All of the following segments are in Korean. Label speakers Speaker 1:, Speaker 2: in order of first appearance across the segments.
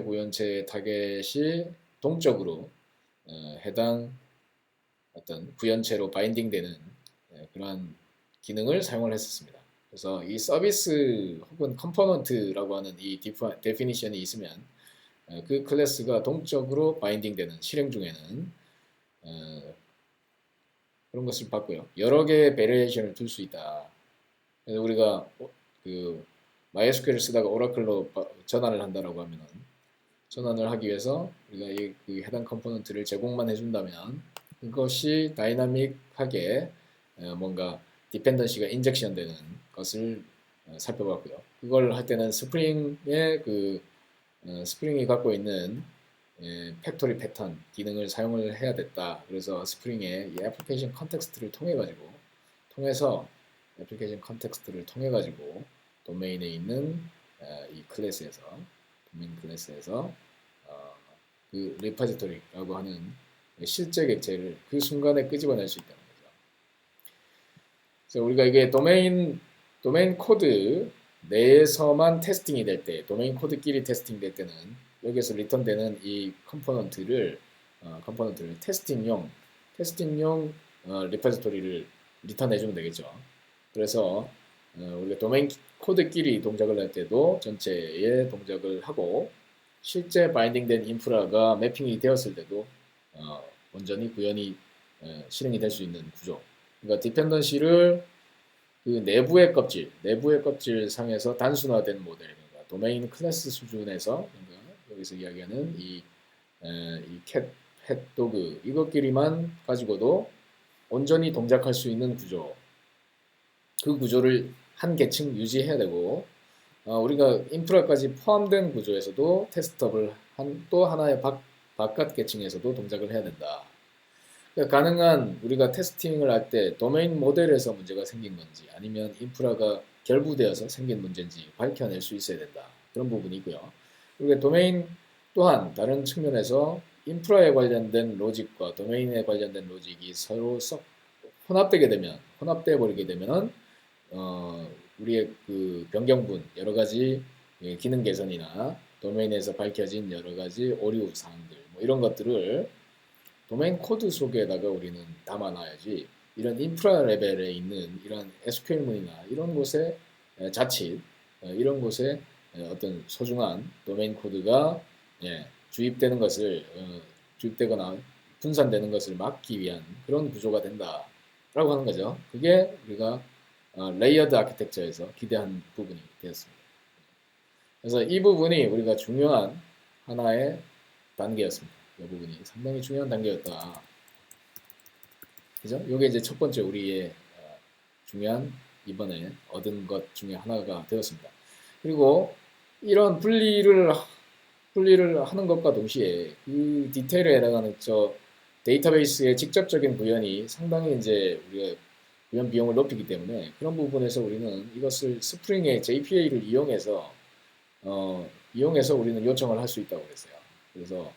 Speaker 1: 구현체의 타겟이 동적으로 해당 어떤 구현체로 바인딩되는 그러한 기능을 사용을 했었습니다. 그래서 이 서비스 혹은 컴포넌트라고 하는 이 데피니션이 있으면 그 클래스가 동적으로 바인딩되는 실행 중에는 그런 것을 봤고요. 여러 개의 베리에이션을 둘 수 있다. 그래서 우리가 그 MySQL을 쓰다가 오라클로 전환을 한다라고 하면 전환을 하기 위해서 우리가 그 해당 컴포넌트를 제공만 해준다면 그것이 다이나믹하게 뭔가 디펜던시가 인젝션 되는 것을 살펴봤고요. 그걸 할 때는 스프링이 갖고 있는 팩토리 패턴 기능을 사용을 해야 됐다. 그래서 스프링의 이 애플리케이션 컨텍스트를 통해서 애플리케이션 컨텍스트를 통해 가지고 도메인에 있는 이 클래스에서 도메인 클래스에서 그 리파지토리라고 하는 실제 객체를 그 순간에 끄집어낼 수 있다는 거죠. 그래서 우리가 이게 도메인 코드 내에서만 테스팅이 될 때, 도메인 코드끼리 테스팅 될 때는 여기에서 리턴되는 이 컴포넌트를 테스팅용 리파지토리를 리턴해주면 되겠죠. 그래서 우리가 도메인 코드끼리 동작을 할 때도 전체의 동작을 하고 실제 바인딩된 인프라가 매핑이 되었을 때도 온전히 구현이 실행이 될 수 있는 구조. 그러니까 디펜던시를 그 내부의 껍질 상에서 단순화된 모델, 그러니까 도메인 클래스 수준에서 그러니까 여기서 이야기하는 이 캣, 햇도그 이것끼리만 가지고도 온전히 동작할 수 있는 구조. 그 구조를 한 계층 유지해야 되고 우리가 인프라까지 포함된 구조에서도 테스트업을 한 또 하나의 바깥 계층에서도 동작을 해야 된다. 그러니까 가능한 우리가 테스팅을 할 때 도메인 모델에서 문제가 생긴 건지 아니면 인프라가 결부되어서 생긴 문제인지 밝혀낼 수 있어야 된다. 그런 부분이 있고요. 그리고 도메인 또한 다른 측면에서 인프라에 관련된 로직과 도메인에 관련된 로직이 서로 혼합돼 버리게 되면은 우리의 그 변경분 여러 가지 기능 개선이나 도메인에서 밝혀진 여러 가지 오류 사항들 뭐 이런 것들을 도메인 코드 속에다가 우리는 담아놔야지 이런 인프라 레벨에 있는 이런 SQL문이나 이런 곳에 자칫 이런 곳에 어떤 소중한 도메인 코드가 주입되는 것을 주입되거나 분산되는 것을 막기 위한 그런 구조가 된다라고 하는 거죠. 그게 우리가 레이어드 아키텍처에서 기대한 부분이 되었습니다. 그래서 이 부분이 우리가 중요한 하나의 단계였습니다. 이 부분이 상당히 중요한 단계였다. 그죠? 이게 이제 첫 번째 우리의 중요한 이번에 얻은 것 중에 하나가 되었습니다. 그리고 이런 분리를 하는 것과 동시에 그 디테일에 해당하는 데이터베이스의 직접적인 구현이 상당히 이제 우리가 구현 비용을 높이기 때문에 그런 부분에서 우리는 이것을 스프링의 JPA를 이용해서 우리는 요청을 할 수 있다고 그랬어요. 그래서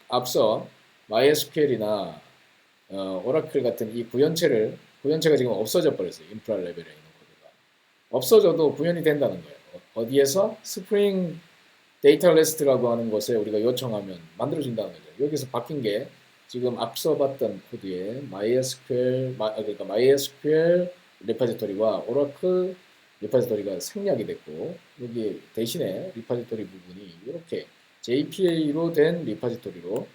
Speaker 1: 앞서 MySQL이나 오라클 같은 이 구현체가 지금 없어져 버렸어요. 인프라 레벨에 있는 코드가 없어져도 구현이 된다는 거예요. 어디에서 스프링 데이터 레스트라고 하는 것에 우리가 요청하면 만들어진다는 거죠. 여기서 바뀐 게 지금 앞서 봤던 코드에 그러니까 MySQL 리파지토리와 오라클 리파지토리가 생략이 됐고 여기 대신에 리파지토리 부분이 이렇게 JPA로 된 리파지토리로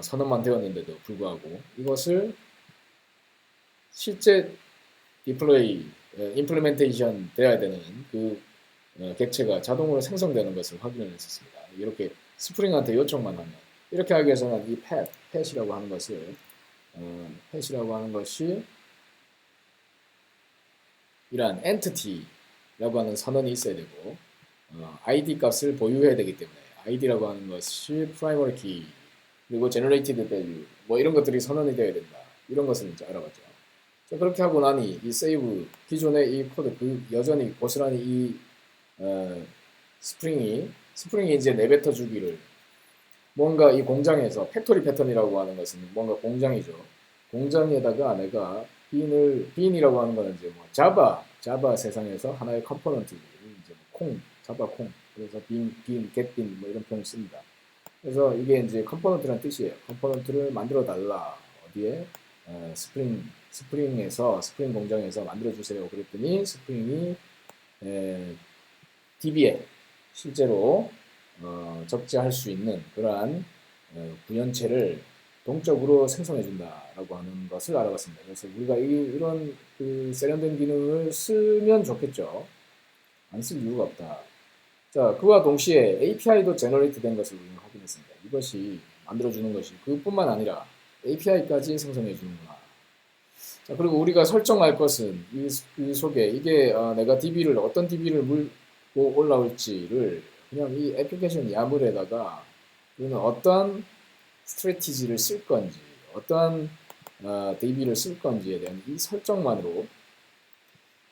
Speaker 1: 선언만 되었는데도 불구하고 이것을 실제 임플리멘테이션 돼야 되는 그 객체가 자동으로 생성되는 것을 확인을 했었습니다. 이렇게 스프링한테 요청만 하면 이렇게 하기 위해서는 이 팻이라고 하는 것이 이러한 entity라고 하는 선언이 있어야 되고 id 값을 보유해야 되기 때문에 id라고 하는 것이 primary key 그리고 generated value 뭐 이런 것들이 선언이 되어야 된다. 이런 것을 이제 알아봤죠. 자, 그렇게 하고 나니 이 save 기존의 이 코드 여전히 고스란히 이 스프링이 이제 내뱉어 주기를 뭔가 이 공장에서 팩토리 패턴이라고 하는 것은 뭔가 공장이죠. 공장에다가 내가 빈이라고 하는 거는 이제 뭐 자바 세상에서 하나의 컴포넌트 이제 자바 콩 그래서 get bin 뭐 이런 표현을 씁니다. 그래서 이게 이제 컴포넌트라는 뜻이에요. 컴포넌트를 만들어 달라. 어디에? 스프링 공장에서 만들어 주세요. 그랬더니 스프링이 DB에 실제로 적재할 수 있는 그러한 구현체를 동적으로 생성해 준다라고 하는 것을 알아봤습니다. 그래서 우리가 이런 그 세련된 기능을 쓰면 좋겠죠. 안 쓸 이유가 없다. 자, 그와 동시에 API도 제너레이트 된 것을 우리는 확인했습니다. 이것이 만들어주는 것이 그뿐만 아니라 API까지 생성해 주는구나. 자, 그리고 우리가 설정할 것은 이 속에 이게 내가 DB를 어떤 DB를 물고 올라올지를 그냥 이 애플리케이션 야물에다가 우리는 어떤 스트래티지를 쓸 건지 어떠한 DB를 쓸 건지에 대한 이 설정만으로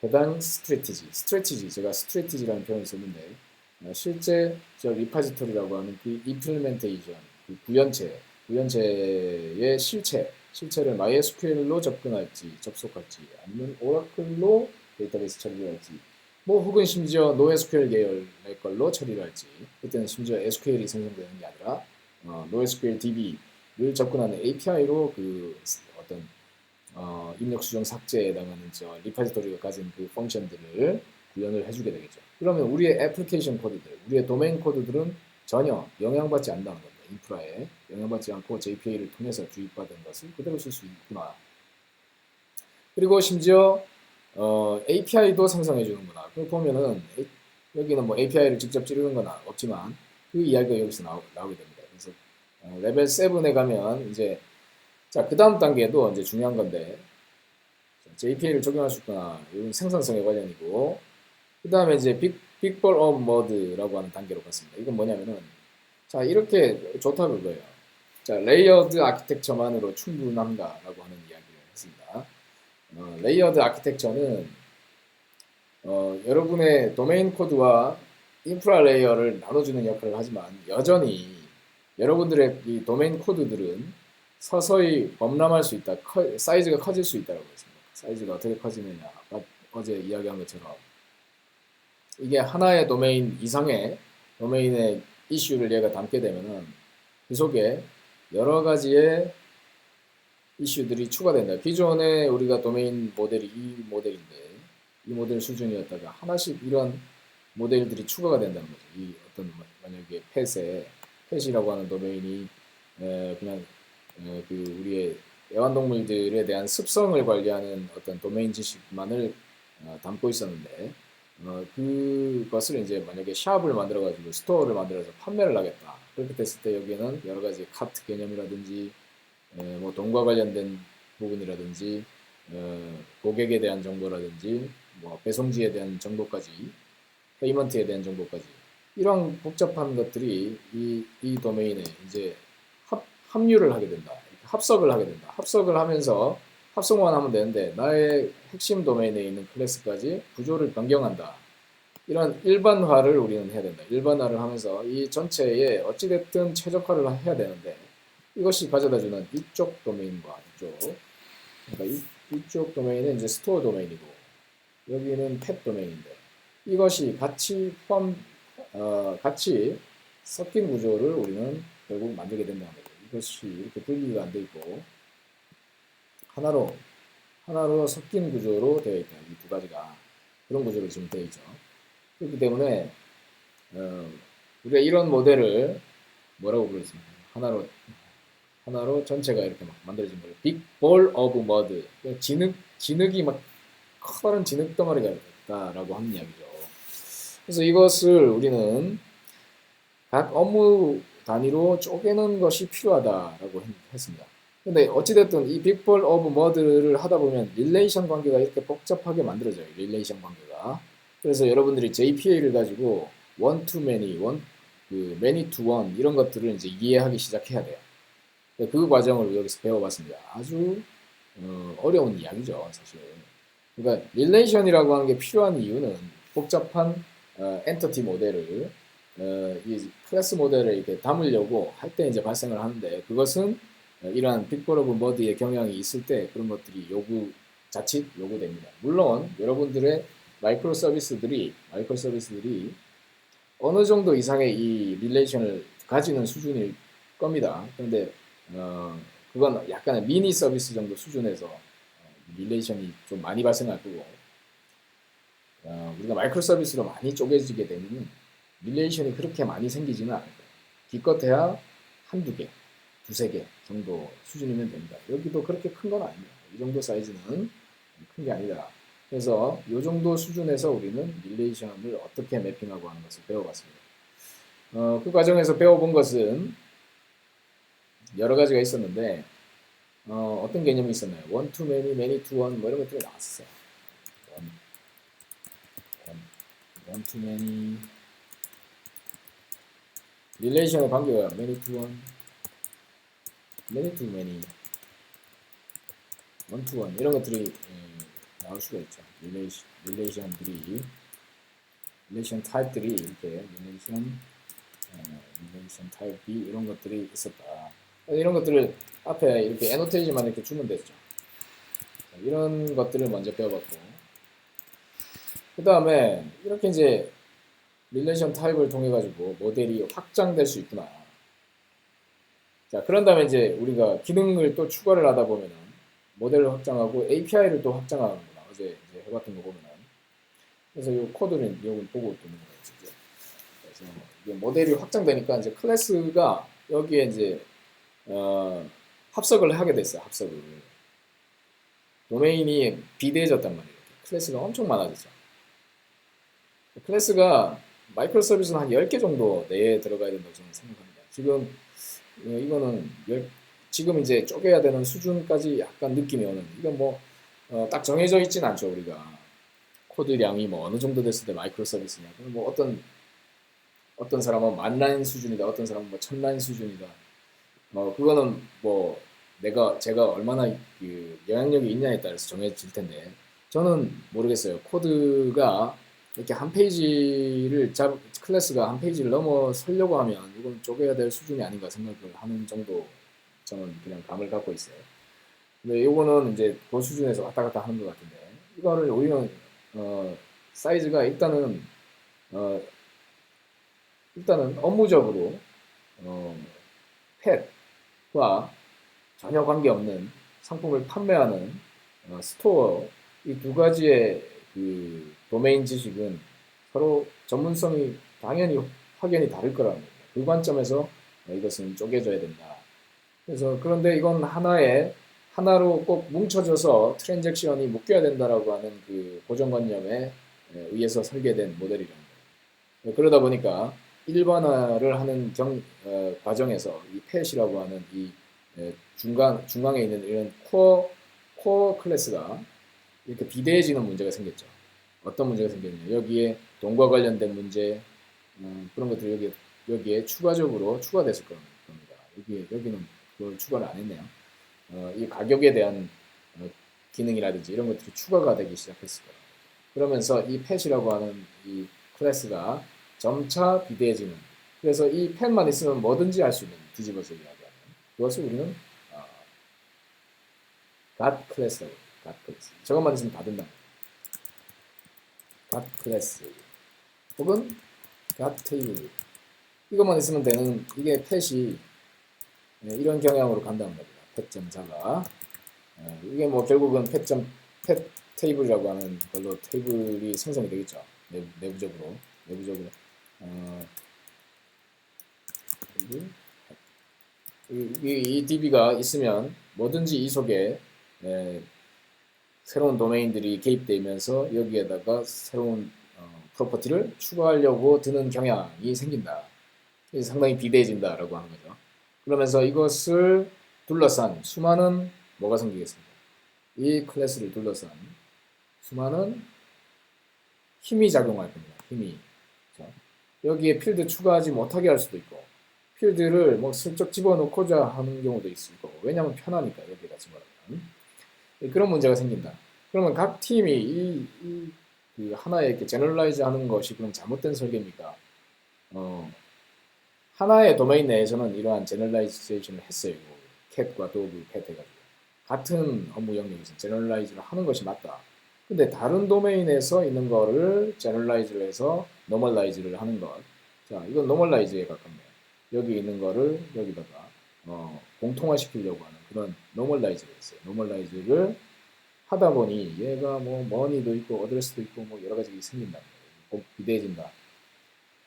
Speaker 1: 해당 스트래티지 제가 스트래티지라는 표현을 썼는데 실제 저 리파지토리라고 하는 그 임플리멘테이션 그 구현체의 실체를 MySQL로 접속할지 아니면 오라클로 데이터베이스 처리를 할지 뭐 혹은 심지어 NoSQL 계열의 걸로 처리를 할지 그때는 심지어 SQL이 생성되는 게 아니라 NoSQL DB를 접근하는 API로 그 어떤 입력 수정 삭제에 해당하는 저 리파지토리가 가진 그 펑션들을 구현을 해주게 되겠죠. 그러면 우리의 애플리케이션 코드들, 우리의 도메인 코드들은 전혀 영향받지 않는다는 겁니다. 인프라에 영향받지 않고 JPA를 통해서 주입받은 것을 그대로 쓸 수 있구나. 그리고 심지어 API도 생성해 주는구나. 그걸 보면은 여기는 뭐 API를 직접 찌르는 건 없지만 그 이야기가 여기서 나오게 됩니다. 그래서 레벨 7에 가면 이제 자, 그 다음 단계도 이제 중요한 건데 JPA를 적용할 수 있구나. 이건 생산성에 관련이고 그 다음에 이제 빅볼 오브 머드라고 하는 단계로 갔습니다. 이건 뭐냐면은 자 이렇게 좋다 그거예요. 자 레이어드 아키텍처만으로 충분한가라고 하는 이야기를 했습니다. 레이어드 아키텍처는 여러분의 도메인 코드와 인프라 레이어를 나눠주는 역할을 하지만 여전히 여러분들의 이 도메인 코드들은 서서히 범람할 수 있다. 사이즈가 커질 수 있다고 했습니다. 사이즈가 어떻게 커지느냐. 아까 어제 이야기한 것처럼 이게 하나의 도메인 이상의 도메인의 이슈를 얘가 담게 되면은 그 속에 여러 가지의 이슈들이 추가된다. 기존에 우리가 도메인 모델이 이 모델인데 이 모델 수준이었다가 하나씩 이런 모델들이 추가가 된다는 거죠. 이 어떤 만약에 펫이라고 하는 도메인이 그냥 그 우리의 애완동물들에 대한 습성을 관리하는 어떤 도메인 지식만을 담고 있었는데 그것을 이제 만약에 샵을 만들어 가지고 스토어를 만들어서 판매를 하겠다. 그렇게 됐을 때 여기에는 여러 가지 카트 개념이라든지 뭐 돈과 관련된 부분이라든지 고객에 대한 정보라든지 뭐 배송지에 대한 정보까지 페이먼트에 대한 정보까지 이런 복잡한 것들이 이 도메인에 이제 합류를 하게 된다. 합석을 하게 된다. 합석을 하면서 합성만 하면 되는데 나의 핵심 도메인에 있는 클래스까지 구조를 변경한다. 이런 일반화를 우리는 해야 된다. 일반화를 하면서 이 전체에 어찌됐든 최적화를 해야 되는데 이것이 가져다주는 이쪽 도메인과 이쪽 그러니까 이쪽 도메인은 이제 스토어 도메인이고 여기는 펫 도메인인데 이것이 같이 섞인 구조를 우리는 결국 만들게 된다는 거죠. 이것이 이렇게 분리가 안 돼 있고 하나로 섞인 구조로 되어 있다. 이 두 가지가 그런 구조로 지금 되어 있죠. 그렇기 때문에 우리가 이런 모델을 뭐라고 부르겠습니까? 하나로 전체가 이렇게 막 만들어진 거예요. 빅 볼 오브 머드. 진흙이 막 커다란 진흙 덩어리가 있다라고 하는 이야기죠. 그래서 이것을 우리는 각 업무 단위로 쪼개는 것이 필요하다라고 했습니다. 근데 어찌됐든 이 빅볼 오브 머드를 하다 보면 릴레이션 관계가 이렇게 복잡하게 만들어져요. 릴레이션 관계가. 그래서 여러분들이 JPA를 가지고 one to many, many to one 이런 것들을 이제 이해하기 시작해야 돼요. 그 과정을 여기서 배워봤습니다. 아주 어려운 이야기죠, 사실. 그러니까 릴레이션이라고 하는 게 필요한 이유는 복잡한 엔터티 모델을 이 클래스 모델을 이렇게 담으려고 할 때 이제 발생을 하는데 그것은 이러한 빅볼 오브 머드의 경향이 있을 때 그런 것들이 자칫 요구됩니다. 물론 여러분들의 마이크로 서비스들이 어느 정도 이상의 이 릴레이션을 가지는 수준일 겁니다. 그런데 그건 약간의 미니 서비스 정도 수준에서 릴레이션이 좀 많이 발생할 거고 우리가 마이크로 서비스로 많이 쪼개지게 되면 릴레이션이 그렇게 많이 생기지는 않을 거예요. 기껏해야 한두 개, 두세 개 정도 수준이면 됩니다. 여기도 그렇게 큰 건 아닙니다. 이 정도 사이즈는 큰 게 아니다. 그래서 이 정도 수준에서 우리는 릴레이션을 어떻게 매핑하고 하는 것을 배워봤습니다. 그 과정에서 배워본 것은 여러 가지가 있었는데 어떤 개념이 있었나요? one to many, many to one 뭐 이런 것들이 나왔어요. one to many 릴레이션의 관계가 many to one, many to many, one to one 이런 것들이 나올 수가 있죠. 릴레이션들이 릴레이션 타입들이 이렇게 릴레이션 타입 B 이런 것들이 있었다. 이런 것들을 앞에 이렇게 애노테이션만 이렇게 주면 되죠. 이런 것들을 먼저 배워봤고 그 다음에 이렇게 이제 릴레이션 타입을 통해 가지고 모델이 확장될 수 있구나. 자, 그런 다음에 이제 우리가 기능을 또 추가를 하다 보면은 모델을 확장하고 API를 또 확장하는구나. 어제 이제 해봤던 거 보면은. 그래서 이 코드는 이걸 보고 뜨는 거예요, 진짜. 그래서 이게 모델이 확장되니까 이제 클래스가 여기에 이제 합석을 하게 됐어요. 합석을. 도메인이 비대해졌단 말이에요. 클래스가 엄청 많아졌죠. 클래스가 마이크로 서비스는 한 10개 정도 내에 들어가야 된다고 저는 생각합니다. 지금 이거는 지금 이제 쪼개야 되는 수준까지 약간 느낌이 오는 이건 뭐 딱 정해져 있진 않죠. 우리가 코드량이 뭐 어느 정도 됐을 때 마이크로 서비스냐. 뭐 어떤 사람은 10,000라인 수준이다. 어떤 사람은 뭐 1,000라인 수준이다. 그거는 뭐 제가 얼마나 그 영향력이 있냐에 따라서 정해질 텐데 저는 모르겠어요. 코드가 이렇게 한 페이지를 클래스가 한 페이지를 넘어서려고 하면 이건 쪼개야 될 수준이 아닌가 생각을 하는 정도 저는 그냥 감을 갖고 있어요. 근데 이거는 이제 그 수준에서 왔다 갔다 하는 것 같은데 이거를 우리는 사이즈가 어, 일단은 업무적으로 펫과 전혀 관계없는 상품을 판매하는 스토어 이 두 가지의 그 도메인 지식은 서로 전문성이 당연히 확연히 다를 거라는 겁니다. 그 관점에서 이것은 쪼개져야 된다. 그래서 그런데 이건 하나로 꼭 뭉쳐져서 트랜잭션이 묶여야 된다라고 하는 그 고정관념에 의해서 설계된 모델이라는 거예요. 그러다 보니까 일반화를 하는 과정에서 이 펫이라고 하는 이 중앙에 있는 이런 코어 클래스가 이렇게 비대해지는 문제가 생겼죠. 어떤 문제가 생겼냐? 여기에 돈과 관련된 문제 그런 것들이 여기에 추가적으로 추가됐을 겁니다. 여기는 그걸 추가를 안 했네요. 이 가격에 대한 기능이라든지 이런 것들이 추가가 되기 시작했을 거예요. 그러면서 이 펫이라고 하는 이 클래스가 점차 비대해지는. 그래서 이 펫만 있으면 뭐든지 할 수 있는 뒤집어서 이야기하는. 그것을 우리는 갓 클래스라고 해요. 갓 클래스. 저것만 있으면 다 된다. 갓 클래스 혹은 갓 테이블 이것만 있으면 되는 이게 펫이 이런 경향으로 간다는 겁니다. 펫.자가 이게 뭐 결국은 펫 테이블이라고 하는 걸로 테이블이 생성이 되겠죠. 내부적으로 이 DB가 있으면 뭐든지 이 속에 새로운 도메인들이 개입되면서 여기에다가 새로운 프로퍼티를 추가하려고 드는 경향이 생긴다. 상당히 비대해진다라고 하는 거죠. 그러면서 이것을 둘러싼 수많은 뭐가 생기겠습니까? 이 클래스를 둘러싼 수많은 힘이 작용할 겁니다. 힘이. 여기에 필드 추가하지 못하게 할 수도 있고 필드를 뭐 슬쩍 집어넣고자 하는 경우도 있을 거고 왜냐하면 편하니까 여기에다 집어넣으면 그런 문제가 생긴다. 그러면 각 팀이 그 하나의 이렇게 제너럴라이즈 하는 것이 그럼 잘못된 설계입니까? 하나의 도메인 내에서는 이러한 제너럴라이제이션을 했어요. 캣과 도구, 펫 해가지고. 같은 업무 영역에서 제너럴라이즈를 하는 것이 맞다. 근데 다른 도메인에서 있는 거를 제너럴라이즈를 해서 노멀라이즈를 하는 것. 자, 이건 노멀라이즈에 가깝네요. 여기 있는 거를 여기다가 공통화시키려고 하는 그런 노멀라이즈가 있어요. 노멀라이즈를 하다 보니 얘가 뭐 머니도 있고 어드레스도 있고 뭐 여러 가지 생긴다. 꼭 비대해진다.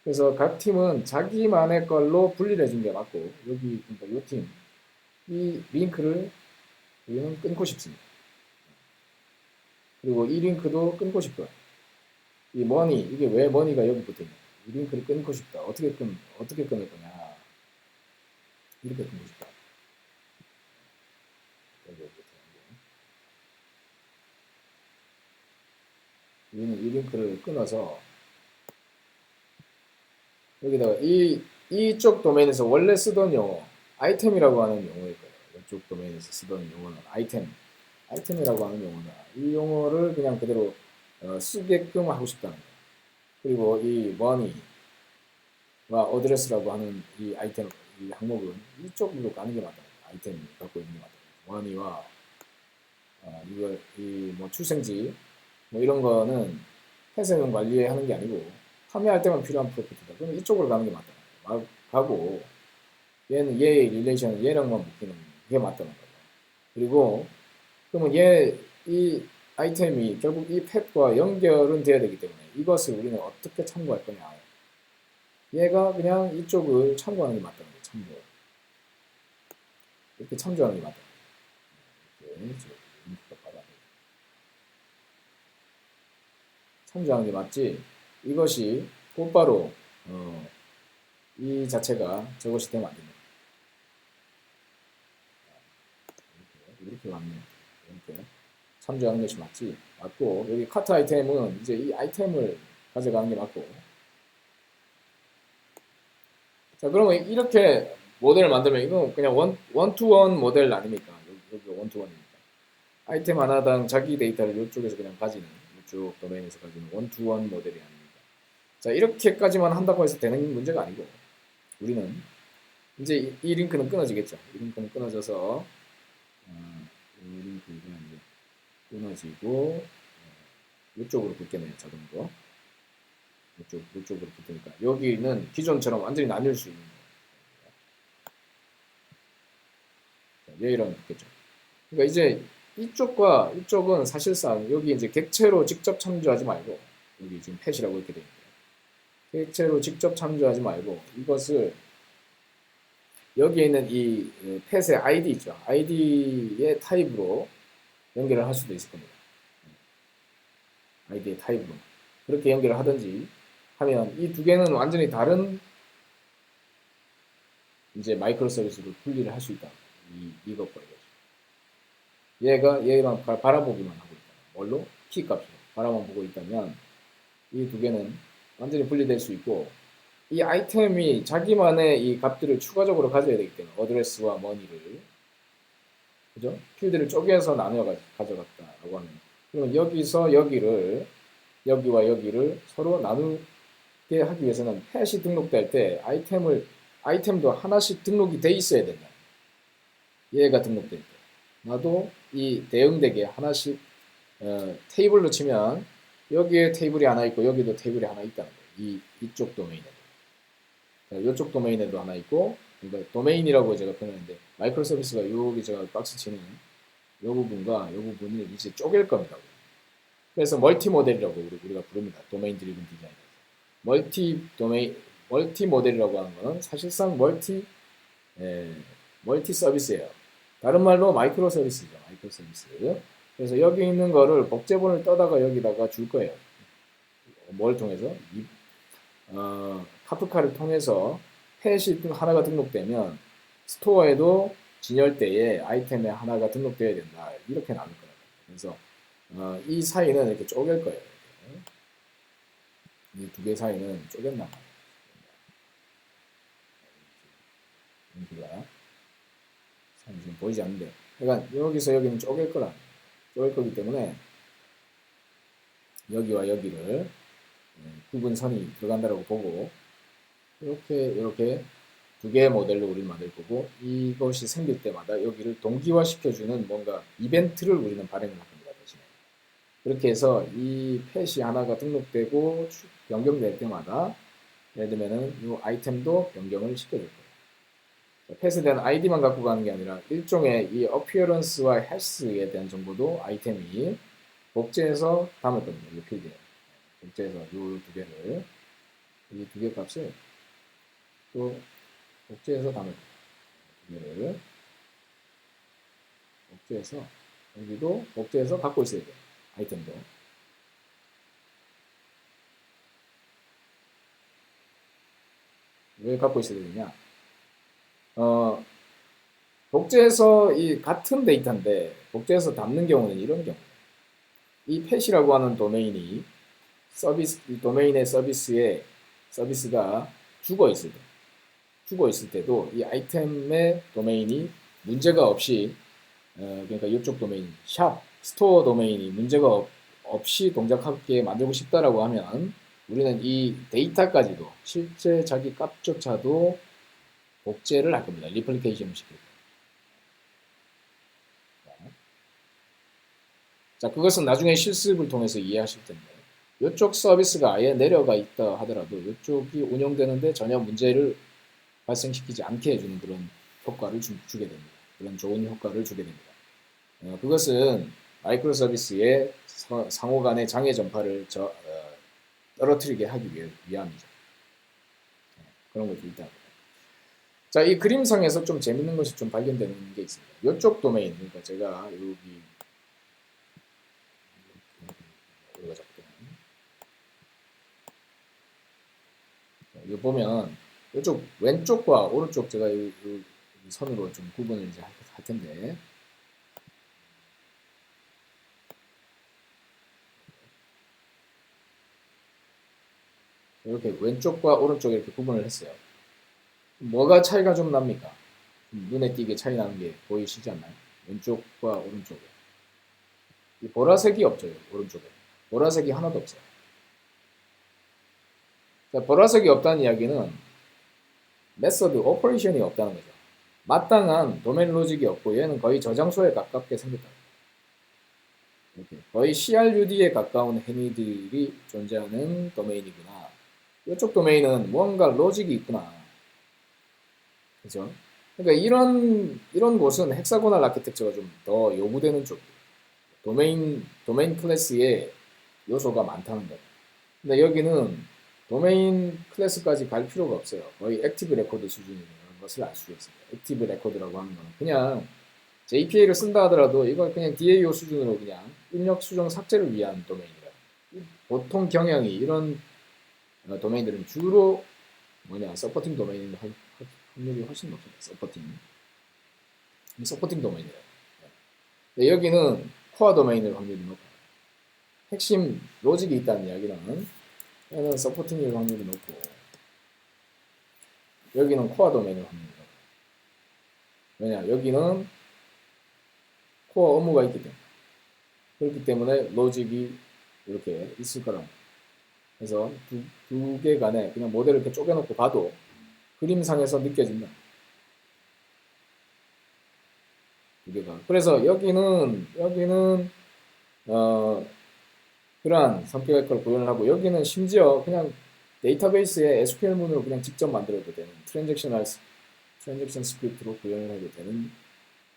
Speaker 1: 그래서 각 팀은 자기만의 걸로 분리를 해준 게 맞고 여기 그러니까 이 팀, 이 링크를 우리는 끊고 싶습니다. 그리고 이 링크도 끊고 싶어요. 이 머니, 이게 왜 머니가 여기 붙어 있냐? 이 링크를 끊고 싶다. 어떻게 끊을 거냐? 이렇게 끊고 싶다. 우리는 이 링크를 끊어서 여기다가 이쪽 도메인에서 원래 쓰던 용어, 아이템이라고 하는 용어일 거예요. 이쪽 도메인에서 쓰던 용어는 아이템이라고 하는 용어다. 이 용어를 그냥 그대로 쓰게끔 하고 싶다는 거예요. 그리고 이 머니와 어드레스라고 하는 이 아이템, 이 항목은 이쪽으로 가는 게 맞다. 아이템이 갖고 있는 게 맞다. 머니와 이걸 이 출생지 뭐 이런 거는 회사용 관리하는 게 아니고 판매할 때만 필요한 프로퍼티다. 그럼 이쪽으로 가는 게 맞다. 가고 얘는 얘의 릴레이션은 얘랑만 묶이는 게 맞다는 거예요. 그리고 그러면 이 아이템이 결국 이 펫과 연결은 돼야 되기 때문에 이것을 우리는 어떻게 참고할 거냐. 얘가 그냥 이쪽을 참고하는 게 맞다는 거예요. 참고. 이렇게 참조하는 게 맞다는 거예요. 이렇게 참조하는 게 맞지. 이것이 곧바로 이 자체가 저것이 되면 안 됩니다. 이렇게 맞네요. 이렇게 참조하는 것이 맞고 여기 카트 아이템은 이제 이 아이템을 가져가는 게 맞고. 자, 그러면 이렇게 모델을 만들면 이건 그냥 원투원 모델 아닙니까? 여기 원투원이니까. 아이템 하나당 자기 데이터를 이쪽에서 그냥 가지는, 이쪽 도메인에서 가지는 원투원 모델이 아닙니다. 자, 이렇게까지만 한다고 해서 되는 문제가 아니고, 우리는 이제 이 링크는 끊어지겠죠. 이 링크는 끊어져서, 이 링크가 이제 끊어지고, 이쪽으로 붙겠네요, 자동으로. 이쪽으로 붙으니까. 여기는 기존처럼 완전히 나뉠 수 있는 거예요. 얘랑 붙겠죠. 그러니까 이제 이쪽과 이쪽은 사실상 여기 이제 객체로 직접 참조하지 말고, 여기 지금 펫이라고 이렇게 되어 있는데, 객체로 직접 참조하지 말고, 이것을 여기에 있는 이 펫의 아이디 있죠. 아이디의 타입으로 연결을 할 수도 있을 겁니다. 아이디의 타입으로. 그렇게 연결을 하든지 하면 이 두 개는 완전히 다른 이제 마이크로 서비스로 분리를 할 수 있다. 이것과 이거죠. 얘만 바라보기만 하고 있다. 뭘로? 키 값으로 바라만 보고 있다면 이 두 개는 완전히 분리될 수 있고, 이 아이템이 자기만의 이 값들을 추가적으로 가져야 되기 때문에 어드레스와 머니를, 그죠? 필드를 쪼개서 나누어 가져갔다라고 하면, 그러면 여기서 여기를, 여기와 여기를 서로 나누게 하기 위해서는 펫이 등록될 때 아이템도 하나씩 등록이 돼 있어야 된다. 얘가 등록될 때 나도 이 대응되게 하나씩 테이블로 치면 여기에 테이블이 하나 있고 여기도 테이블이 하나 있다는 거예요. 이쪽 도메인에도. 이쪽 도메인에도 하나 있고, 그러니까 도메인이라고 제가 표현했는데 마이크로 서비스가 여기 제가 박스 치는 이 부분과 이 부분을 이제 쪼갤 겁니다. 그래서 멀티 모델이라고 우리가 부릅니다. 도메인 드리븐 디자인에서. 멀티 모델이라고 하는 거는 사실상 멀티 서비스예요. 다른 말로 마이크로 서비스죠. 마이크로 서비스. 그래서 여기 있는 거를 복제본을 떠다가 여기다가 줄 거예요. 뭘 통해서? 카프카를 통해서 펫이 하나가 등록되면 스토어에도 진열대에 아이템에 하나가 등록되어야 된다. 이렇게 나눌 거예요. 그래서 이 사이는 이렇게 쪼갤 거예요. 이 두 개 사이는 쪼갠단 말이에요. 여기가 지금 보이지 않는데, 그러니까 여기서 여기는 쪼갤 거기 때문에 여기와 여기를 구분선이 들어간다고 보고, 이렇게 두 개의 모델로 우리는 만들 거고, 이것이 생길 때마다 여기를 동기화 시켜주는 뭔가 이벤트를 우리는 발행을 할 겁니다. 대신에 그렇게 해서 이 펫이 하나가 등록되고 변경될 때마다 예를 들면은 이 아이템도 변경을 시켜줄 거예요. 패스된 아이디만 갖고 가는 게 아니라 일종의 이 appearance와 health에 대한 정보도 아이템이 복제해서 담을 겁니다. 이 필드에. 복제해서 이 두 개를, 이 두 개 값을 또 복제해서 담을 거예요. 두 개를 복제해서, 여기도 복제해서 갖고 있어야 돼요. 아이템도. 왜 갖고 있어야 되느냐? 복제해서 이 같은 데이터인데 복제해서 담는 경우는 이런 경우. 이 펫이라고 하는 도메인이 이 도메인의 서비스가 죽어 있을 때도 이 아이템의 도메인이 문제가 없이, 그러니까 이쪽 도메인, 스토어 도메인이 문제가 없이 동작하게 만들고 싶다라고 하면 우리는 이 데이터까지도 실제 자기 값조차도 복제를 할 겁니다. 리플리케이션을 시킬 거예요. 자, 그것은 나중에 실습을 통해서 이해하실 텐데, 이쪽 서비스가 아예 내려가 있다 하더라도 이쪽이 운영되는데 전혀 문제를 발생시키지 않게 해주는 그런 효과를 주게 됩니다. 그런 좋은 효과를 주게 됩니다. 그것은 마이크로 서비스의 상호 간의 장애 전파를 떨어뜨리게 하기 위함이죠. 그런 것도 있다. 자, 이 그림상에서 좀 재밌는 것이 좀 발견되는 게 있습니다. 이쪽 도메인, 그러니까 제가 여기 여기 보면 이쪽 왼쪽과 오른쪽 제가 이 선으로 좀 구분을 이제 할 텐데, 이렇게 왼쪽과 오른쪽 이렇게 구분을 했어요. 뭐가 차이가 좀 납니까? 눈에 띄게 차이 나는 게 보이시지 않나요? 왼쪽과 오른쪽에. 이 보라색이 없죠, 오른쪽에. 보라색이 하나도 없어요. 자, 보라색이 없다는 이야기는 메서드, 오퍼레이션이 없다는 거죠. 마땅한 도메인 로직이 없고 얘는 거의 저장소에 가깝게 생겼다. 이렇게 거의 CRUD에 가까운 행위들이 존재하는 도메인이구나. 이쪽 도메인은 무언가 로직이 있구나. 그죠? 그러니까 이런 곳은 헥사고널 아키텍처가 좀 더 요구되는 쪽이에요. 도메인 클래스에 요소가 많다는 거예요. 근데 여기는 도메인 클래스까지 갈 필요가 없어요. 거의 액티브 레코드 수준이라는 것을 알 수 있습니다. 액티브 레코드라고 하는 거는 그냥 JPA를 쓴다 하더라도 이걸 그냥 DAO 수준으로 그냥 입력 수정 삭제를 위한 도메인이라. 보통 경향이 이런 도메인들은 주로 서포팅 도메인 확률이 훨씬 높습니다. 서포팅 도메인이에요. 네, 여기는 코어 도메인의 확률이 높아요. 핵심 로직이 있다는 이야기는 얘는 서포팅일 확률이 높고 여기는 코어 도메인의 확률이 높아요. 왜냐? 여기는 코어 업무가 있기 때문에. 그렇기 때문에 로직이 이렇게 있을 거라고. 그래서 두 개 간에 그냥 모델을 이렇게 쪼개놓고 봐도 그림상에서 느껴진다. 두 개가. 그래서 여기는 그러한 성격의 걸 구현을 하고 여기는 심지어 그냥 데이터베이스에 SQL 문으로 그냥 직접 만들어도 되는 트랜잭션 스크립트로 구현을 해도 되는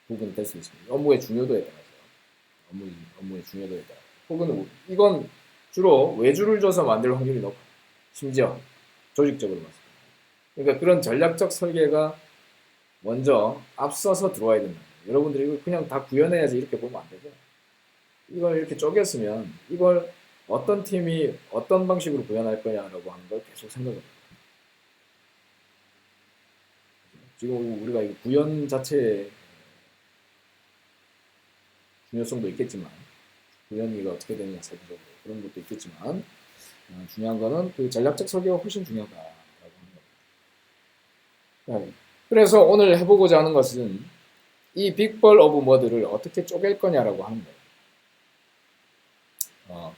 Speaker 1: 부분이 될 수 있습니다. 업무의 중요도에 따라서. 업무의 중요도에 따라. 혹은 이건 주로 외주를 줘서 만들 확률이 높아요. 심지어 조직적으로 봤을 때. 그러니까 그런 전략적 설계가 먼저 앞서서 들어와야 된다. 여러분들이 이걸 그냥 다 구현해야지 이렇게 보면 안 되고 이걸 이렇게 쪼갰으면 이걸 어떤 팀이 어떤 방식으로 구현할 거냐라고 하는 걸 계속 생각을 해요. 지금 우리가 이 구현 자체의 중요성도 있겠지만 구현이 어떻게 되느냐 세부적으로 그런 것도 있겠지만 중요한 거는 그 전략적 설계가 훨씬 중요하다라고 하는 겁니다. 그래서 오늘 해보고자 하는 것은 이 빅벌 오브 머드를 어떻게 쪼갤 거냐라고 하는 거예요.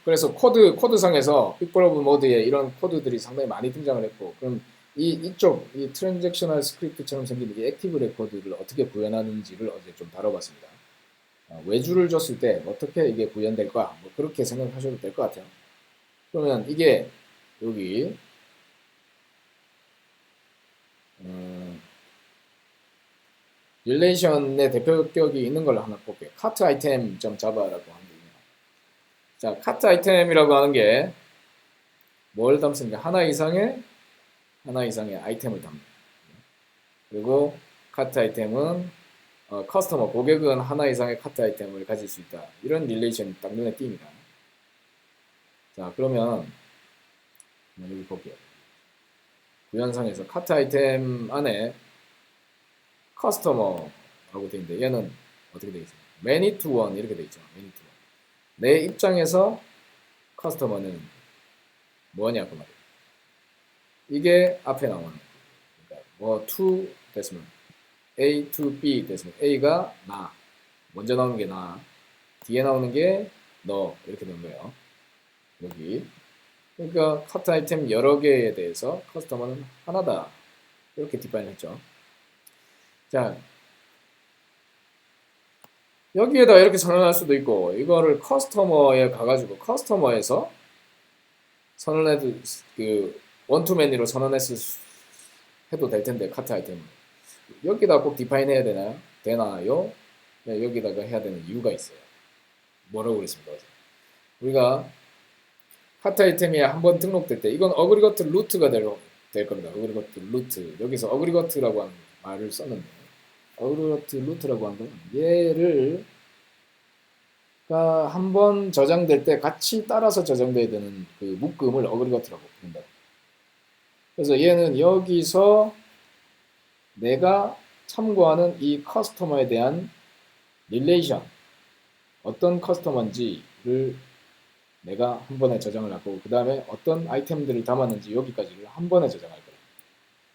Speaker 1: 그래서 코드상에서 빅벌 오브 머드에 이런 코드들이 상당히 많이 등장을 했고, 그럼 이 트랜잭셔널 스크립트처럼 생긴 이 액티브 레코드를 어떻게 구현하는지를 어제 좀 다뤄봤습니다. 외주를 줬을 때 어떻게 이게 구현될까? 뭐 그렇게 생각하셔도 될 것 같아요. 그러면 이게 여기 릴레이션의 대표격이 있는 걸 하나 볼게요. 카트 아이템 자바라고 하는 거예요. 자, 카트 아이템이라고 하는 게 뭘 담습니까? 하나 이상의 아이템을 담습니다. 그리고 카트 아이템은 커스터머, 고객은 하나 이상의 카트 아이템을 가질 수 있다. 이런 릴레이션이 딱 눈에 띕니다. 자, 그러면 여기 볼게요. 구현상에서 카트 아이템 안에 커스터머라고 되어 있는데 얘는 어떻게 되어 있어요? many to one 이렇게 되어 있죠. many to one. 내 입장에서 커스터머는 뭐냐 그 말이에요. 이게 앞에 나오는 그러니까 뭐 to 됐으면 A to B 됐으면 A가 나 먼저 나오는 게 나 뒤에 나오는 게 너 이렇게 되는 거예요. 여기 그러니까 카트 아이템 여러 개에 대해서 커스터머는 하나다 이렇게 디파인 했죠. 자 여기에다 이렇게 선언할 수도 있고 이거를 커스터머에 가가지고 커스터머에서 선언해도 그 원투맨으로 해도 될 텐데 카트 아이템을 여기다 꼭 디파인 해야 되나요? 네, 여기다가 해야 되는 이유가 있어요. 뭐라고 그랬습니까? 우리가 카트 아이템이 한번 등록될 때 이건 어그리거트 루트가 될 겁니다. 어그리거트 루트 여기서 어그리거트라고 하는 말을 썼는데 어그리거트 루트라고 하는 건 얘를 한번 저장될 때 같이 따라서 저장돼야 되는 그 묶음을 어그리거트라고 부른다. 그래서 얘는 여기서 내가 참고하는 이 커스터머에 대한 릴레이션 어떤 커스터머인지를 내가 한 번에 저장을 하고 그 다음에 어떤 아이템들을 담았는지 여기까지를 한 번에 저장할 거예요.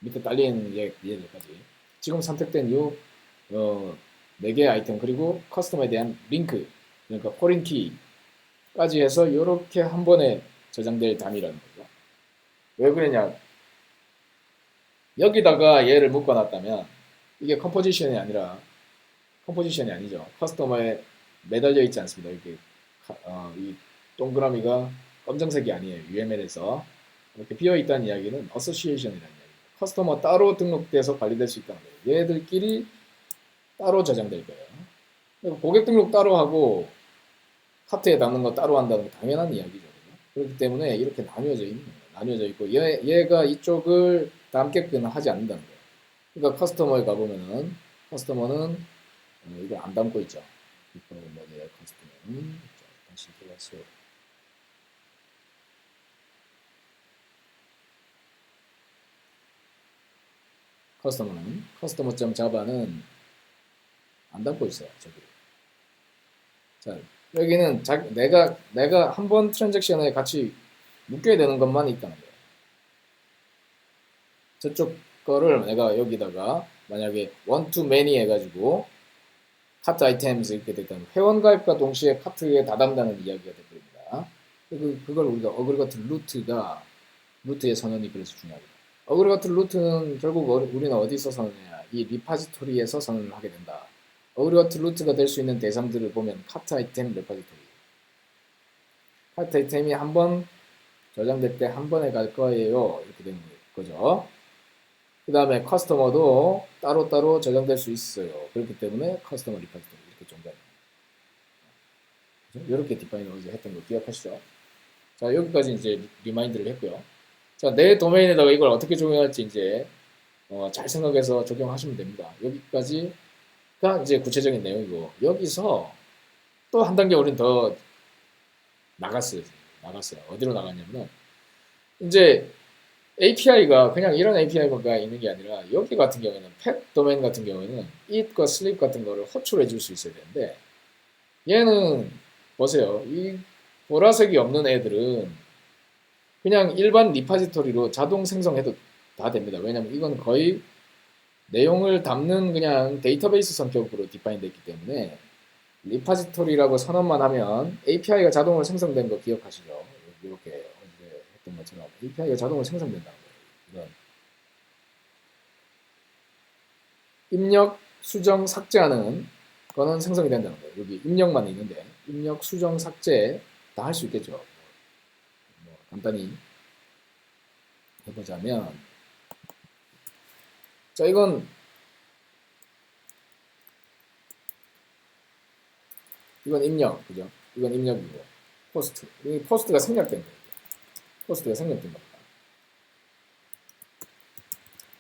Speaker 1: 밑에 딸린 얘들까지 지금 선택된 요 4개의 아이템 그리고 커스터머에 대한 링크 그러니까 포린 키까지 해서 이렇게 한 번에 저장될 단위라는 거죠. 왜 그러냐? 여기다가 얘를 묶어놨다면 이게 컴포지션이 아니죠. 커스터머에 매달려 있지 않습니다. 이렇게 이 동그라미가 검정색이 아니에요. UML에서 이렇게 비어 있다는 이야기는 어소시에이션이라는 이야기예요. 커스터머 따로 등록돼서 관리될 수 있다는 거예요. 얘들끼리 따로 저장될 거예요. 그리고 고객 등록 따로 하고 카트에 담는 거 따로 한다는 게 당연한 이야기죠. 그렇기 때문에 이렇게 나뉘어져 있는 거예요. 나뉘어져 있고 얘가 이쪽을 담게끔 하지 않는다는 거예요. 그러니까 커스터머에 가보면은 커스터머는 이걸 안 담고 있죠. 커스터머는 다시 들어가서 커스터머.java는 안 담고 있어요. 저기. 자, 여기는 내가 한 번 트랜잭션에 같이 묶여야 되는 것만 있다는 거예요. 저쪽 거를 내가 여기다가 만약에 one to many 해가지고 카트 아이템스 이렇게 됐다면 회원 가입과 동시에 카트에 다 담다는 이야기가 되버립니다. 그걸 우리가 어그리거트 루트의 선언이 그래서 중요합니다. 어그리거트 루트는 결국 우리는 어디서 선언해야 이 리파지토리에서 선언을 하게 된다. 어그리거트 루트가 될 수 있는 대상들을 보면 카트 아이템 레파지토리 카트 아이템이 한 번 저장될 때 한 번에 갈 거예요. 이렇게 되는 거죠. 그 다음에 커스터머도 따로따로 저장될 수 있어요. 그렇기 때문에 커스터머 리파지토리 이렇게 존재합니다. 이렇게 디파인을 어제 했던 거 기억하시죠? 자, 여기까지 이제 리마인드를 했고요. 자, 내 도메인에다가 이걸 어떻게 적용할지 이제 잘 생각해서 적용하시면 됩니다. 여기까지가 이제 구체적인 내용이고 여기서 또 한 단계 우린 더 나갔어요. 어디로 나갔냐면 이제 API가 그냥 이런 API가 있는 게 아니라 여기 같은 경우에는 펫 도메인 같은 경우에는 eat과 sleep 같은 거를 호출해 줄 수 있어야 되는데 얘는 보세요. 이 보라색이 없는 애들은 그냥 일반 리파지토리로 자동 생성해도 다 됩니다. 왜냐면 이건 거의 내용을 담는 그냥 데이터베이스 성격으로 디파인 됐기 때문에 리파지토리라고 선언만 하면 API가 자동으로 생성된 거 기억하시죠? 이렇게 어제 했던 것처럼 API가 자동으로 생성된다는 거예요. 이런 입력, 수정, 삭제하는 거는 생성이 된다는 거예요. 여기 입력만 있는데 입력, 수정, 삭제 다 할 수 있겠죠. 간단히 해보자면 자 이건 이건 입력, 그죠? 이건 입력이고 포스트. 이 포스트가 생략된 거예요. 포스트가 생략된 겁니다.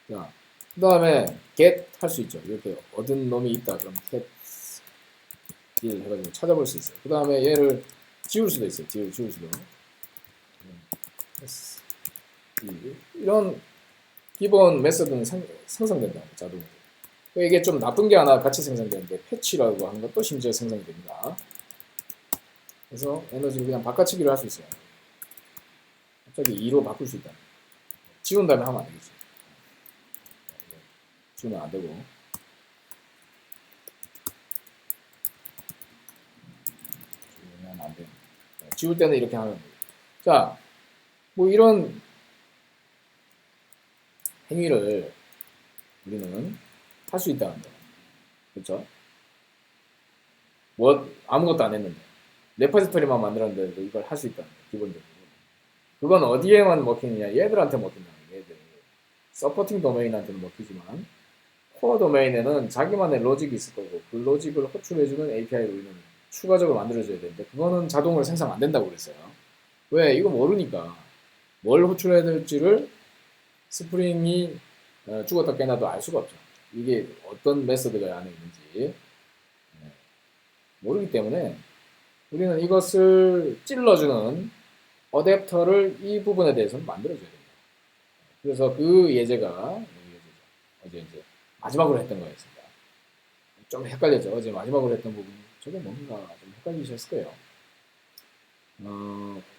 Speaker 1: 자, 그 다음에 get 할 수 있죠. 이렇게 얻은 놈이 있다. 그럼 get 1 해가지고 찾아볼 수 있어요. 그 다음에 얘를 지울 수도 있어요. 지울 수도. 이런 기본 메서드는 생성된다. 자동으로. 이게 좀 나쁜 게 하나 같이 생성되는데 패치라고 하는 것도 심지어 생성이 됩니다. 그래서 에너지를 그냥 바꿔치기를 할 수 있어요. 갑자기 2로 바꿀 수 있다. 지운 다음에 하면 안 되겠지. 지우면 안 되고. 지우면 안 돼. 지울 때는 이렇게 하면 돼요. 자, 뭐 이런 행위를 우리는 할 수 있다는 거예요. 그렇죠? 뭐 아무것도 안 했는데 레퍼지토리만 만들었는데 이걸 할 수 있다는 거예요. 기본적으로. 그건 어디에만 먹히느냐? 얘들한테 먹힌다는 거예요. 얘들. 서포팅 도메인한테는 먹히지만 코어 도메인에는 자기만의 로직이 있을 거고 그 로직을 호출해주는 API를 우리는 추가적으로 만들어줘야 되는데 그거는 자동으로 생성 안 된다고 그랬어요. 왜? 이거 모르니까 뭘 호출해야 될지를 스프링이 죽었다 깨나도 알 수가 없죠. 이게 어떤 메소드가 안에 있는지 모르기 때문에 우리는 이것을 찔러주는 어댑터를 이 부분에 대해서는 만들어줘야 됩니다. 그래서 그 예제가 어제 이제 마지막으로 했던 거였습니다. 좀 헷갈렸죠. 어제 마지막으로 했던 부분 저게 뭔가 좀 헷갈리셨을 거예요.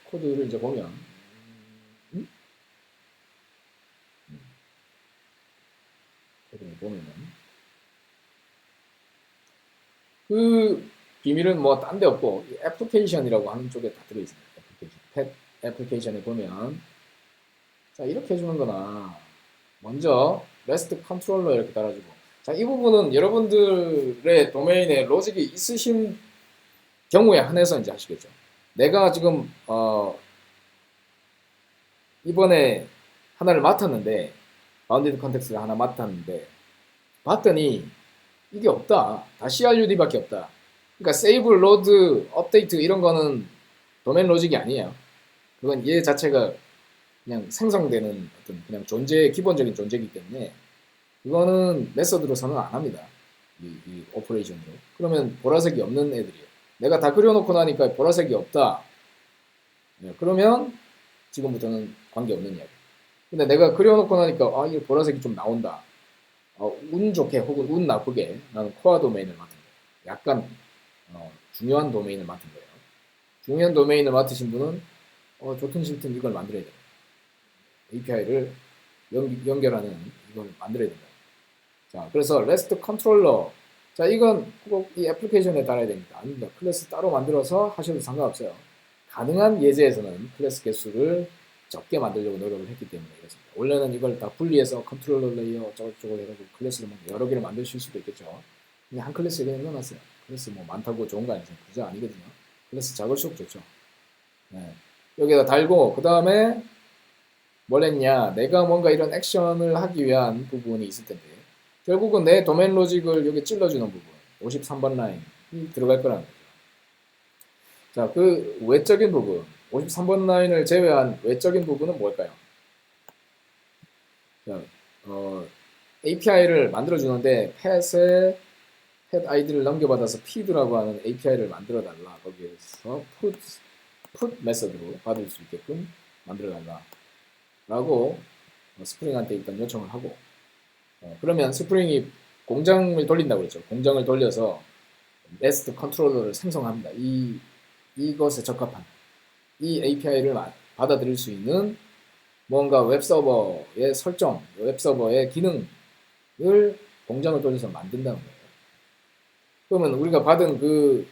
Speaker 1: 코드를 이제 보면 코드를 보면은 그 비밀은 뭐 딴 데 없고 애플리케이션이라고 하는 쪽에 다 들어있습니다. 애플리케이션에 보면 자 이렇게 해주는 거나 먼저 REST 컨트롤러 이렇게 달아주고 자 이 부분은 여러분들의 도메인에 로직이 있으신 경우에 한해서 이제 하시겠죠. 내가 지금 이번에 하나를 맡았는데 바운디드 컨텍스트를 하나 맡았는데 봤더니 이게 없다. 다 CRUD밖에 없다. 그러니까 세이브, 로드, 업데이트 이런 거는 도메인 로직이 아니에요. 그건 얘 자체가 그냥 생성되는 어떤 그냥 기본적인 존재이기 때문에 그거는 메서드로서는 안 합니다. 이 오퍼레이션으로. 그러면 보라색이 없는 애들이에요. 내가 다 그려놓고 나니까 보라색이 없다. 그러면 지금부터는 관계없는 이야기. 근데 내가 그려놓고 나니까 이 보라색이 좀 나온다. 운 좋게 혹은 운 나쁘게 나는 코어 도메인을 맡은 거예요. 약간 중요한 도메인을 맡은 거예요. 중요한 도메인을 맡으신 분은 좋든 싫든 이걸 만들어야 돼요. API를 연결하는 이걸 만들어야 된다. 자, 그래서 REST 컨트롤러. 자, 이건 꼭 이 애플리케이션에 따라야 됩니다. 아닙니다. 클래스 따로 만들어서 하셔도 상관없어요. 가능한 예제에서는 클래스 개수를 적게 만들려고 노력을 했기 때문에 그렇습니다. 원래는 이걸 다 분리해서 컨트롤러 레이어 어쩌고저쩌고 해가지고 클래스를 여러 개를 만드실 수도 있겠죠. 근데 한 클래스에 그냥 넣어놨어요. 클래스 뭐 많다고 좋은 거 아니죠. 그저 아니거든요. 클래스 작을수록 좋죠. 네. 여기다 달고 그 다음에 뭘 했냐. 내가 뭔가 이런 액션을 하기 위한 부분이 있을 텐데 결국은 내 도메인 로직을 여기 찔러주는 부분 53번 라인이 들어갈 거라는 거죠. 자, 그 외적인 부분 53번 라인을 제외한 외적인 부분은 뭘까요? 자, API를 만들어주는데 펫에 펫 아이디를 넘겨받아서 feed라고 하는 API를 만들어달라. 거기에서 put 메서드로 받을 수 있게끔 만들어달라. 라고 스프링한테 일단 요청을 하고 그러면 스프링이 공장을 돌린다고 그랬죠. 공장을 돌려서 REST 컨트롤러를 생성합니다. 이것에 적합한 이 API를 받아들일 수 있는 뭔가 웹서버의 설정, 웹서버의 기능을 공장을 돌려서 만든다는 거예요. 그러면 우리가 받은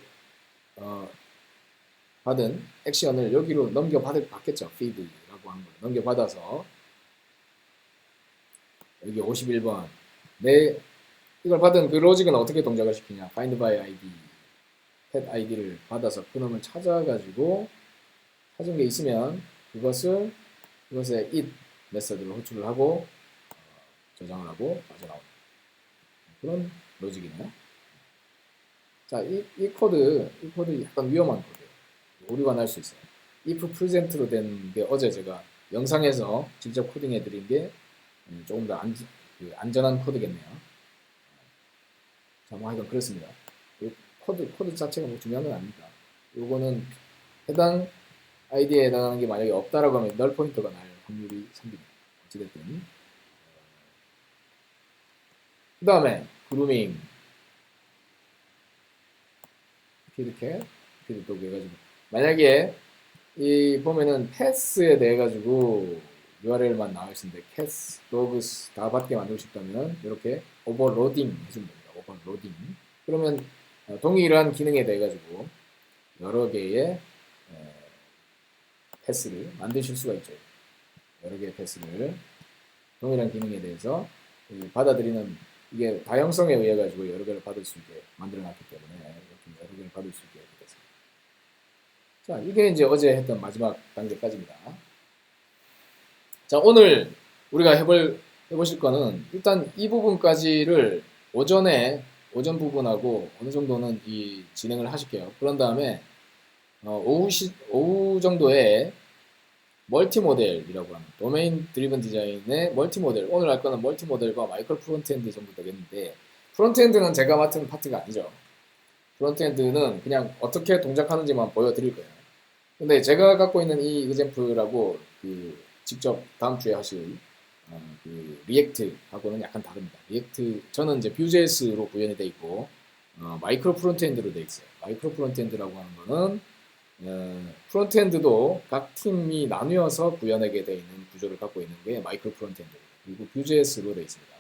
Speaker 1: 받은 액션을 여기로 받겠죠. feed라고 하는 걸 넘겨받아서 여기 51번 이걸 받은 그 로직은 어떻게 동작을 시키냐. find by id, pet id를 받아서 그놈을 찾아가지고 찾은 게 있으면 그것에 it 메서드를 호출을 하고 저장을 하고 빠져나옵니다. 그런 로직이네요. 자, 이 코드 약간 위험한 코드예요. 오류가 날 수 있어요. if present로 된 게 어제 제가 영상에서 직접 코딩해 드린 게 조금 더 안전한 코드겠네요. 자, 뭐 하여간 그렇습니다. 이 코드 자체가 뭐 중요한 건 아닙니다. 요거는 해당 아이디에 해당하는 게 만약에 없다라고 하면 널 포인터가 날 확률이 생깁니다. 어찌됐든. 그 다음에 그루밍 피드캣 피드독 해가지고 만약에 이 보면은 패스에 대해 가지고 URL만 나와 있는데 캐스, 로그스 다 받게 만들고 싶다면 이렇게 오버로딩 해주면 됩니다. 오버로딩. 그러면 동일한 기능에 대해 가지고 여러 개의 패스를 만드실 수가 있죠. 여러 개의 패스를 동일한 기능에 대해서 받아들이는 이게 다양성에 의해 가지고 여러 개를 받을 수 있게 만들어 놨기 때문에 이렇게 여러 개를 받을 수 있게 됐습니다. 자, 이게 이제 어제 했던 마지막 단계까지입니다. 자, 오늘 우리가 해보실 거는 일단 이 부분까지를 오전 부분하고 어느 정도는 이 진행을 하실게요. 그런 다음에 오후 정도에 멀티모델이라고 하는 도메인 드리븐 디자인의 멀티모델, 오늘 할 거는 멀티모델과 마이크로 프론트엔드 정도 되겠는데 프론트엔드는 제가 맡은 파트가 아니죠. 프론트엔드는 그냥 어떻게 동작하는지만 보여드릴 거예요. 근데 제가 갖고 있는 이 example하고 직접 다음 주에 하실 리액트하고는 약간 다릅니다. 리액트 저는 이제 Vue.js로 구현이 되어 있고 마이크로 프론트엔드로 되어 있어요. 마이크로 프론트엔드라고 하는 거는 프론트엔드도 각 팀이 나뉘어서 구현하게 되어 있는 구조를 갖고 있는 게 마이크로 프론트엔드입니다. 그리고 Vue.js로 되어 있습니다.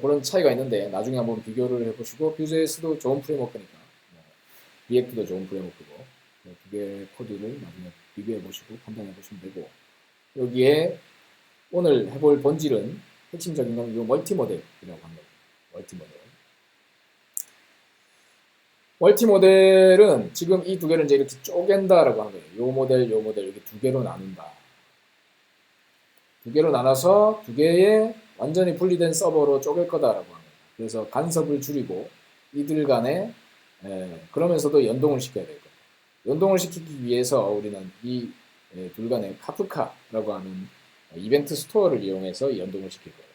Speaker 1: 그런 차이가 있는데 나중에 한번 비교를 해보시고 Vue.js도 좋은 프레임워크니까 리액트도 좋은 프레임워크고 두 개의 코드를 나중에 비교해 보시고 판단해 보시면 되고 여기에 오늘 해볼 본질은 핵심적인 건 이 멀티모델이라고 합니다. 멀티모델은 지금 이 두 개를 이제 이렇게 쪼갠다라고 하는 거예요. 요 모델 이렇게 두 개로 나눈다. 두 개로 나눠서 두 개의 완전히 분리된 서버로 쪼갤 거다라고 합니다. 그래서 간섭을 줄이고 이들 간에 그러면서도 연동을 시켜야 될 거예요. 연동을 시키기 위해서 우리는 이 둘 간에 카프카라고 하는 이벤트 스토어를 이용해서 연동을 시킬 거예요.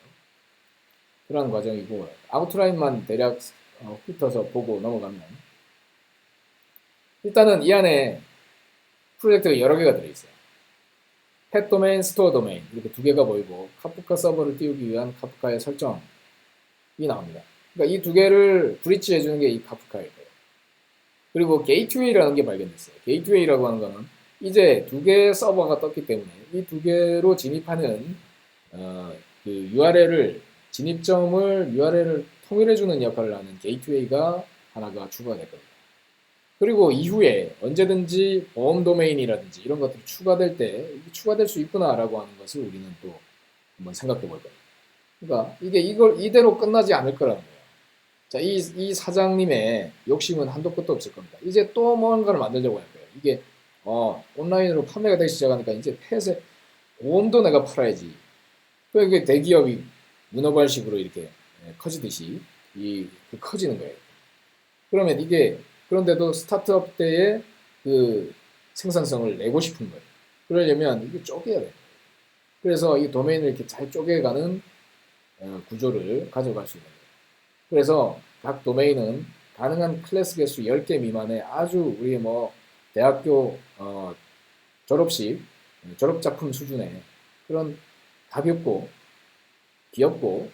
Speaker 1: 그런 과정이고 아웃라인만 대략 훑어서 보고 넘어가면 일단은 이 안에 프로젝트가 여러 개가 들어있어요. 펫 도메인, 스토어 도메인 이렇게 두 개가 보이고 카프카 서버를 띄우기 위한 카프카의 설정이 나옵니다. 그러니까 이 두 개를 브리치 해주는 게 이 카프카일 거예요. 그리고 게이트웨이라는 게 발견됐어요. 게이트웨이라고 하는 거는 이제 두 개의 서버가 떴기 때문에 이 두 개로 진입하는 URL을 진입점을 URL을 통일해주는 역할을 하는 게이트웨이가 하나가 추가가 될 겁니다. 그리고 이후에 언제든지 보험 도메인이라든지 이런 것들이 추가될 때 추가될 수 있구나라고 하는 것을 우리는 또 한번 생각해 볼 거예요. 그러니까 이게 이대로 끝나지 않을 거라는 거예요. 자, 이 사장님의 욕심은 한도 끝도 없을 겁니다. 이제 또 뭔가를 만들려고 할 거예요. 이게 온라인으로 판매가 되기 시작하니까 이제 펫에 보험도 내가 팔아야지. 그러니까 대기업이 문어발식으로 이렇게 커지듯이 커지는 거예요. 그러면 이게 그런데도 스타트업 때의 그 생산성을 내고 싶은 거예요. 그러려면 이게 쪼개야 돼요. 그래서 이 도메인을 이렇게 잘 쪼개가는 구조를 가져갈 수 있는 거예요. 그래서 각 도메인은 가능한 클래스 개수 10개 미만의 아주 우리 대학교 졸업식, 졸업작품 수준의 그런 가볍고 귀엽고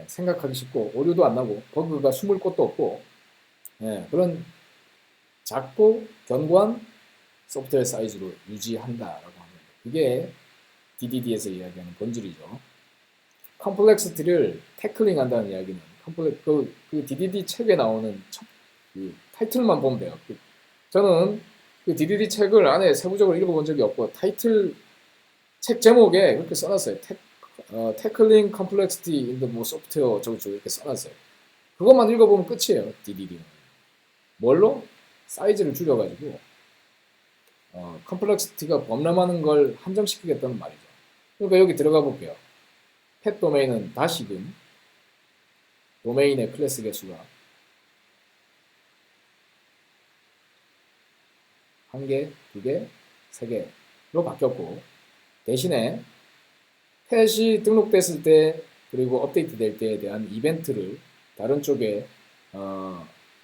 Speaker 1: 생각하기 쉽고 오류도 안 나고 버그가 숨을 곳도 없고 그런 작고 견고한 소프트웨어 사이즈로 유지한다라고 합니다. 그게 DDD에서 이야기하는 본질이죠. 컴플렉시티를 태클링 한다는 이야기는 그 DDD 책에 나오는 그 타이틀만 보면 돼요. 저는 그 DDD 책을 안에 세부적으로 읽어본 적이 없고 타이틀 책 제목에 그렇게 써놨어요. 태클링 컴플렉시티 인 더 뭐 소프트웨어 저거 이렇게 써놨어요. 그것만 읽어보면 끝이에요. DDD는. 뭘로? 사이즈를 줄여가지고 컴플렉시티가 범람하는 걸 한정시키겠다는 말이죠. 그러니까 여기 들어가 볼게요. 펫 도메인은 다시금 도메인의 클래스 개수가 1개, 2개, 3개로 바뀌었고 대신에 펫이 등록됐을 때 그리고 업데이트 될 때에 대한 이벤트를 다른 쪽에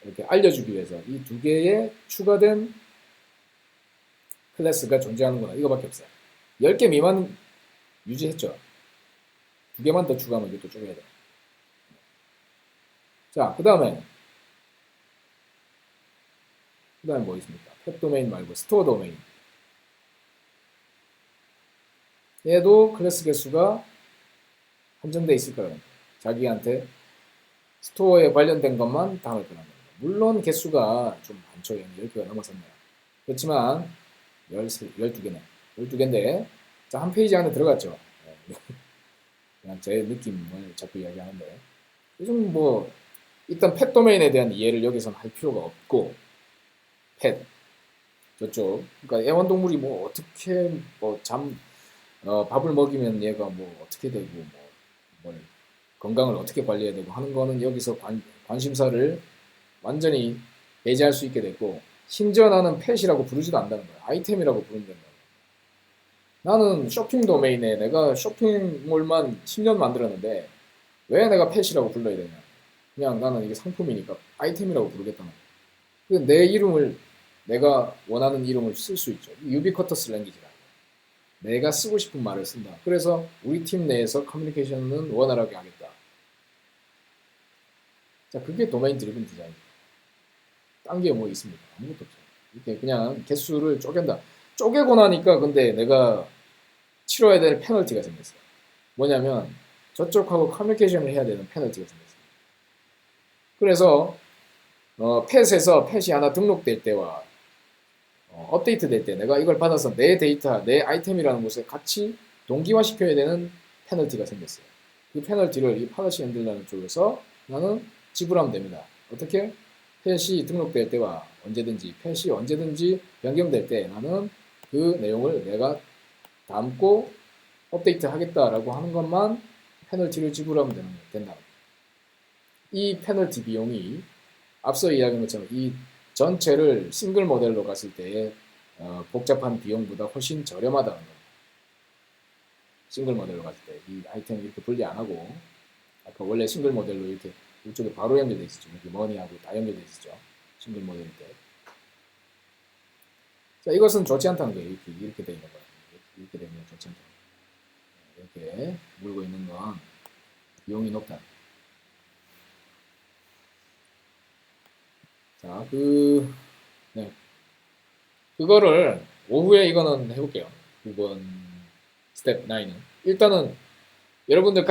Speaker 1: 이렇게 알려주기 위해서 이 2개의 추가된 클래스가 존재하는구나 이거밖에 없어요. 10개 미만 유지했죠. 2개만 더 추가하면 이것도 쪼개야 돼요. 자, 그 다음에 뭐 있습니까? 펫 도메인 말고 스토어 도메인. 얘도 클래스 개수가 한정돼 있을 거라는 거예요. 자기한테 스토어에 관련된 것만 담을 거라는 거예요. 물론 개수가 좀 많죠. 10개가 넘어섰네요. 그렇지만 12개네. 12개인데 자, 한 페이지 안에 들어갔죠. 그냥 제 느낌을 자꾸 이야기하는데 요즘 뭐 일단 펫 도메인에 대한 이해를 여기서는 할 필요가 없고 펫 저쪽 그러니까 애완동물이 뭐 어떻게 밥을 먹이면 얘가 뭐 어떻게 되고 뭘 건강을 어떻게 관리해야 되고 하는 거는 여기서 관심사를 완전히 배제할 수 있게 됐고 심지어 나는 펫이라고 부르지도 않는다는 거야. 아이템이라고 부르면 된다는 거야. 나는 쇼핑 도메인에 내가 쇼핑몰만 10년 만들었는데 왜 내가 펫이라고 불러야 되냐. 그냥 나는 이게 상품이니까 아이템이라고 부르겠다는 거야. 내 이름을 내가 원하는 이름을 쓸 수 있죠. 유비쿼터스 랭귀지라. 내가 쓰고 싶은 말을 쓴다. 그래서 우리 팀 내에서 커뮤니케이션은 원활하게 하겠다. 자, 그게 도메인 드리븐 디자인입니다. 딴 게 뭐 있습니까? 아무것도 없죠. 이렇게 그냥 개수를 쪼갠다. 쪼개고 나니까 근데 내가 치러야 될 페널티가 생겼어요. 뭐냐면 저쪽하고 커뮤니케이션을 해야 되는 페널티가 생겼어요. 그래서 펫에서 펫이 하나 등록될 때와 업데이트 될 때 내가 이걸 받아서 내 데이터, 내 아이템이라는 곳에 같이 동기화시켜야 되는 페널티가 생겼어요. 그 페널티를 이 파더시 핸들라는 쪽에서 나는 지불하면 됩니다. 어떻게? 펫이 등록될 때와 펫이 언제든지 변경될 때 나는 그 내용을 내가 담고 업데이트 하겠다라고 하는 것만 페널티를 지불하면 된다. 이 페널티 비용이 앞서 이야기한 것처럼 이 전체를 싱글 모델로 갔을 때의 복잡한 비용보다 훨씬 저렴하다는 거예요. 싱글 모델로 갔을 때 이 아이템 이렇게 분리 안 하고 아까 원래 싱글 모델로 이렇게 이쪽에 바로 연결되어 있었죠. 이렇게 머니하고 다 연결되어 있었죠. 싱글 모델일 때. 자, 이것은 좋지 않다는 거예요. 이렇게 되어 있는 거예요. 이렇게 되면 좋지 않다. 이렇게 물고 있는 건 비용이 높다. 자, 네. 그거를 오후에 이거는 해볼게요. 9번 스텝 9은. 일단은 여러분들